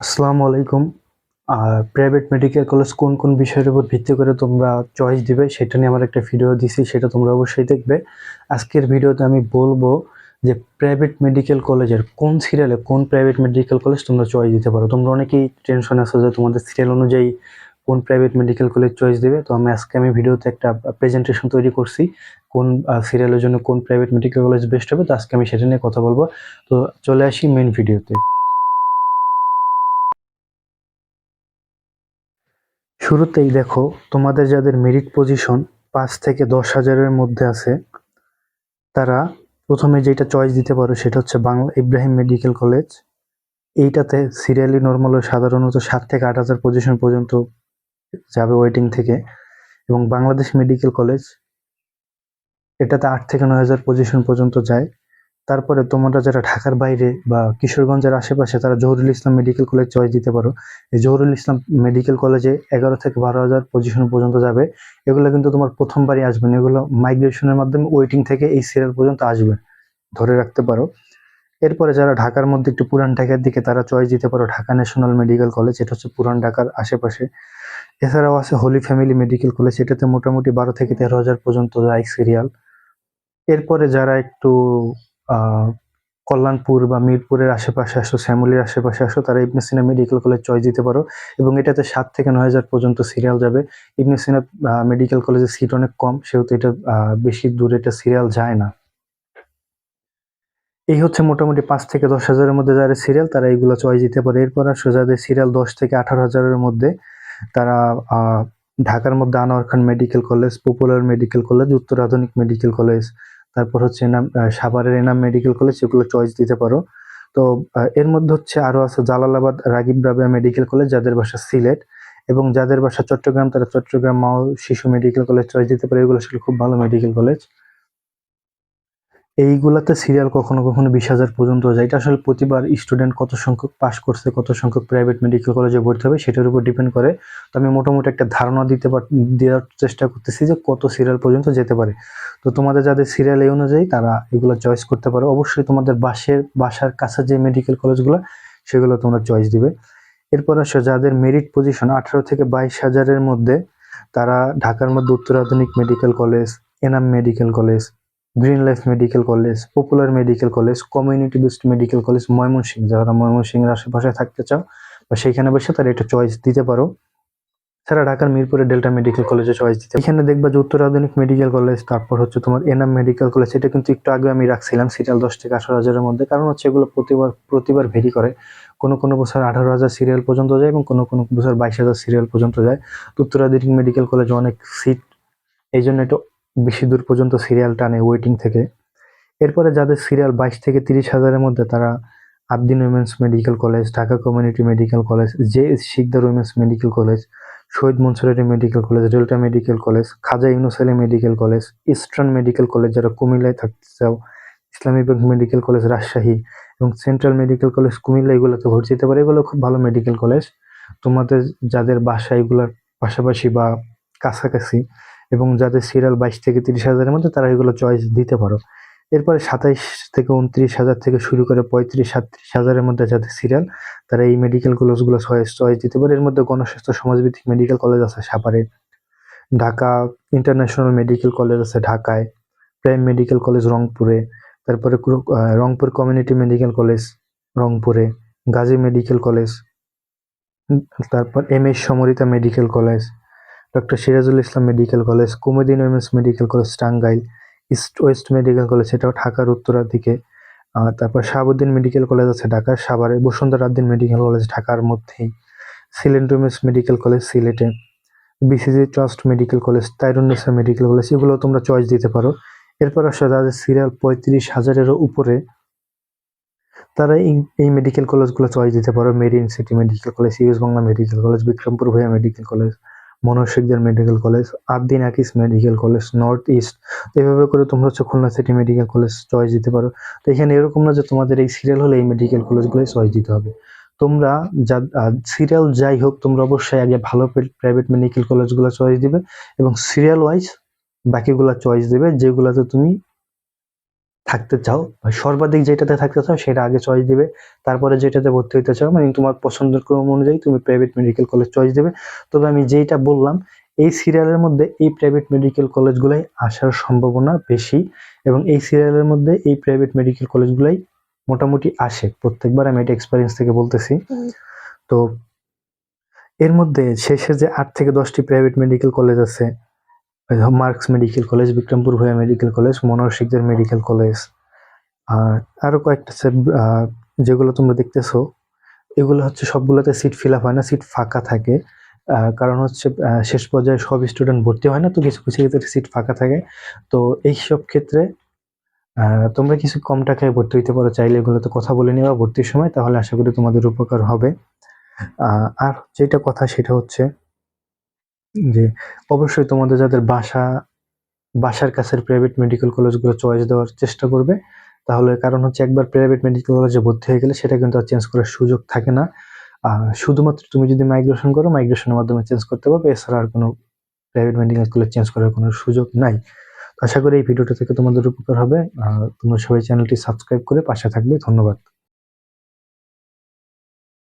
আসসালামু আলাইকুম। Private medical college কোন কোন বিষয়ের উপর ভিত্তি করে তোমরা চয়েস দিবে সেটা নিয়ে আমার একটা ভিডিও দিছি, সেটা তোমরা অবশ্যই দেখবে। আজকের ভিডিওতে আমি বলবো যে প্রাইভেট মেডিকেল কলেজের কোন সিরিয়ালে কোন প্রাইভেট মেডিকেল কলেজ তোমরা চয়েস দিতে পারো। তোমরা অনেকেই টেনশন আছো যে তোমাদের সিরিয়াল অনুযায়ী কোন প্রাইভেট মেডিকেল কলেজ চয়েস দিবে। তো আমি ভিডিওতে একটা প্রেজেন্টেশন তৈরি করছি কোন সিরিয়ালের জন্য কোন প্রাইভেট মেডিকেল কলেজ বেস্ট হবে। তো আজকে আমি সেটা নিয়ে কথা বলবো। তো চলে আসি মেইন ভিডিওতে। শুরুতেই দেখো, তোমাদের যাদের মেরিট পজিশন 5 থেকে 10 হাজারের মধ্যে আছে, তারা প্রথমে যেটা চয়েস দিতে পারো সেটা হচ্ছে বাংলা ইব্রাহিম মেডিকেল কলেজ। এইটাতে সিরিয়ালি নর্মাল সাধারণত 7 থেকে 8 হাজার পজিশন পর্যন্ত যাবে ওয়েটিং থেকে। এবং বাংলাদেশ মেডিকেল কলেজ, এটাতে 8 থেকে 9 হাজার পজিশন পর্যন্ত যায়। তারপরে তোমরা যারা ঢাকার বাইরে বা কিশোরগঞ্জের আশেপাশে, তারা Zahurul Islam medical college choice দিতে পারো। এই জহুরুল ইসলাম মেডিকেল কলেজে 11 থেকে 12 হাজার পজিশন পর্যন্ত যাবে। এগুলো কিন্তু তোমার প্রথমবারই আসবে না, এগুলো মাইগ্রেশনের মাধ্যমে ওয়েটিং থেকে এই সিরিয়াল পর্যন্ত আসবে, ধরে রাখতে পারো। এরপরে যারা ঢাকার মধ্যে একটু পুরান ঢাকার দিকে, তারা চয়েস দিতে পারো ঢাকা ন্যাশনাল মেডিকেল কলেজ, এটা হচ্ছে পুরান ঢাকার আশেপাশে। এছাড়াও আছে হোলি ফ্যামিলি মেডিকেল কলেজ, এটাতে মোটামুটি 12 থেকে 13 হাজার পর্যন্ত যায় সিরিয়াল। এরপরে যারা একটু আহ কল্যাণপুর বা মিরপুরের আশেপাশে আসো, শ্যামলীর আশেপাশে আসো, তারা ইবনে সিনা মেডিকেল কলেজ চয়েস দিতে পারো। এবং এটাতে 7 থেকে 9 হাজার পর্যন্ত সিরিয়াল যাবে। ইবনে সিনা মেডিকেল কলেজের সিট অনেক কম, সেহেতু এটা বেশি দূরে এটা সিরিয়াল যায় না। এই হচ্ছে মোটামুটি 5 থেকে 10 হাজারের মধ্যে যারা সিরিয়াল, তারা এইগুলো চয়েস দিতে পারে। এরপর আসো যাদের সিরিয়াল 10 থেকে 18 হাজারের মধ্যে, তারা ঢাকার মধ্যে Anwar Khan medical college, popular medical college, Uttara Adhunik medical college, তারপর হচ্ছে সাভারের এনাম মেডিকেল কলেজ, এগুলো চয়েস দিতে পারো। তো এর মধ্যে হচ্ছে আরো আছে জালালাবাদ রাগিব রাবেয়া মেডিকেল কলেজ, যাদের বাসা সিলেট, এবং যাদের বাসা চট্টগ্রাম, তারা চট্টগ্রাম মা ও শিশু মেডিকেল কলেজ চয়েস দিতে পারে। এগুলো আসলে খুব ভালো মেডিকেল কলেজ। এইগুলাতে সিরিয়াল কখনো কখনো 20 হাজার পর্যন্ত যায়। এটা আসলে প্রতিবার স্টুডেন্ট কত সংখ্যক পাস করছে, কত সংখ্যক প্রাইভেট মেডিকেল কলেজে ভর্তি হবে সেটার উপর ডিপেন্ড করে। তো আমি মোটামুটি একটা ধারণা দেওয়ার চেষ্টা করতেছি যে কত সিরিয়াল পর্যন্ত যেতে পারে। তো তোমাদের যাদের সিরিয়াল এই অনুযায়ী, তারা এগুলো চয়েস করতে পারো। অবশ্যই তোমাদের বাসার কাছে যে মেডিকেল কলেজগুলো, সেগুলো তোমরা চয়েস দিবে। এরপর আসো যাদের মেরিট পজিশন 18 থেকে 22 হাজারের মধ্যে, তারা ঢাকার মধ্যে উত্তর Adhunik medical college, Enam medical college, green life medical college, popular medical college, community based medical college, Mymensingh, যারা ময়মনসিংহের আশেপাশে থাকতে চাও বা সেখানে বসে, তারা এটা চয়েস দিতে পারো। ছাড়া ঢাকার মিরপুরে ডেল্টা মেডিকেল কলেজে চয়েস দিতে, এখানে দেখবা যে উত্তর আধুনিক মেডিকেল কলেজ, তারপর হচ্ছে তোমার এনাম মেডিকেল কলেজ। এটা কিন্তু একটু আগে আমি রাখছিলাম সিরিয়াল 10 থেকে 18 হাজারের মধ্যে, কারণ হচ্ছে এগুলো প্রতিবার ভেরি করে। কোনো কোনো বছর 18 হাজার সিরিয়াল পর্যন্ত যায় এবং কোনো কোনো বছর 22 হাজার সিরিয়াল পর্যন্ত যায়। তো উত্তর আধুনিক মেডিকেল কলেজে অনেক সিট, এই জন্য একটু বেশি দূর পর্যন্ত সিরিয়াল টানে ওয়েটিং থেকে। এরপরে যাদের সিরিয়াল 22 থেকে 30 হাজারের মধ্যে, তারা Ad-din women's medical college, Dhaka community medical college, J S Sikdar women's medical college, Shaheed Monsur Ali medical college, Delta medical college, Khwaja Yunus Ali medical college, Eastern medical college যারা কুমিল্লায় থাকতে চাও, ইসলামী ব্যাংক মেডিকেল কলেজ রাজশাহী, এবং সেন্ট্রাল মেডিকেল কলেজ কুমিল্লা, এগুলোতে ভর্তি হতে পারে। এগুলো খুব ভালো মেডিকেল কলেজ। তোমাদের যাদের বাসা এগুলোর পাশাপাশি বা কাছাকাছি, এবং যাদের সিরিয়াল 22 থেকে 30 হাজারের মধ্যে, তারা এগুলো চয়েস দিতে পারো। এরপরে 27 থেকে 29 হাজার থেকে শুরু করে 35-37 হাজারের মধ্যে যাদের সিরিয়াল, তারা এই মেডিকেল কলেজগুলো চয়েস দিতে পারে। এর মধ্যে গণস্বাস্থ্য সমাজভিত্তিক মেডিকেল কলেজ আছে সাভারে, ঢাকা ইন্টারন্যাশনাল মেডিকেল কলেজ আছে ঢাকায়, প্রাইম মেডিকেল কলেজ রংপুরে, তারপরে রংপুর কমিউনিটি মেডিকেল কলেজ রংপুরে, গাজী মেডিকেল কলেজ, তারপর M S Samorita medical college, doctor Sirajul Islam medical college, Kumudini women's medical college Tangail, east west medical college, সেটাও ঢাকার উত্তরার দিকে। তারপর শাহাবুদ্দিন মেডিকেল কলেজ আছে ঢাকার সাভারে, বসুন্ধরা আদ্দিন মেডিকেল কলেজ ঢাকার মধ্যেই, সিলেট উইমেন্স মেডিকেল কলেজ সিলেটে, BCG trust medical college, Tairunnessa medical college, এগুলো তোমরা চয়েস দিতে পারো। এরপর আসলে যাদের সিরিয়াল 35 হাজারেরও উপরে, তারা এই মেডিকেল কলেজগুলো চয়েস দিতে পারো। Marine city medical college, US Bangla medical college, Bikrampur Bhuiyan medical college, Monoj Sikdar medical college, Ad-din Akij medical college, north east. এভাবে করে তোমরা হচ্ছে Khulna city medical college choice দিতে পারো। তো এখানে এরকম না যে তোমাদের এই সিরিয়াল হলে এই মেডিকেল কলেজগুলোই চয়েস দিতে হবে। তোমরা যা সিরিয়াল যাই হোক, তোমরা অবশ্যই আগে ভালো প্রাইভেট মেডিকেল কলেজগুলো চয়েস দিবে এবং সিরিয়াল ওয়াইজ বাকিগুলো চয়েস দিবে, যেগুলোতে তুমি থাকতে চাও বা সর্বাধিক যেটাতে থাকতে চাও সেটা আগে চয়েস দিবে, তারপরে যেটাতে ভর্তি হতে চাও মানে তোমার পছন্দের ক্রম অনুযায়ী তুমি প্রাইভেট মেডিকেল কলেজ চয়েস দেবে। তবে আমি যেটা বললাম এই সিরিয়ালের মধ্যে এই প্রাইভেট মেডিকেল কলেজগুলাই আসার সম্ভাবনা বেশি, এবং এই সিরিয়ালের মধ্যে এই প্রাইভেট মেডিকেল কলেজগুলাই মোটামুটি আসে প্রত্যেকবার, আমি এটা এক্সপেরিয়েন্স থেকে বলতেছি। তো এর মধ্যে শেষে যে 8 থেকে 10টি প্রাইভেট মেডিকেল কলেজ আছে, Marks medical college, Bikrampur Bhuiyan medical college, Monohar Sikdar medical college, আর আরো কয়েকটা যেগুলো তোমরা দেখতেছো, এগুলো হচ্ছে সবগুলোতে সিট ফিল আপ হয় না, সিট ফাঁকা থাকে। কারণ হচ্ছে শেষ পর্যায়ে সব স্টুডেন্ট ভর্তি হয় না, তো কিছু কিছু ক্ষেত্রে সিট ফাঁকা থাকে। তো এইসব ক্ষেত্রে তোমরা কিছু কম টাকায় ভর্তি হইতে পারো, চাইলে এগুলোতে কথা বলে নেওয়া ভর্তির সময়, তাহলে আশা করি তোমাদের উপকার হবে। আর যেটা কথা সেটা হচ্ছে যে অবশ্যই তোমাদের যাদের বাসার কাছের প্রাইভেট মেডিকেল কলেজগুলো চয়েস দেওয়ার চেষ্টা করবে, তাহলে কারণ হচ্ছে একবার প্রাইভেট মেডিকেল কলেজে ভর্তি হয়ে গেলে সেটা কিন্তু আর চেঞ্জ করার সুযোগ থাকে না। শুধুমাত্র তুমি যদি মাইগ্রেশন করো, মাইগ্রেশনের মাধ্যমে চেঞ্জ করতে পারবে, এছাড়া আর কোনো প্রাইভেট মেডিকেল কলেজ চেঞ্জ করার কোনো সুযোগ নাই। আশা করি এই ভিডিওটা থেকে তোমাদের উপকার হবে। তোমরা সবাই চ্যানেলটি সাবস্ক্রাইব করে পাশে থাকবে। ধন্যবাদ।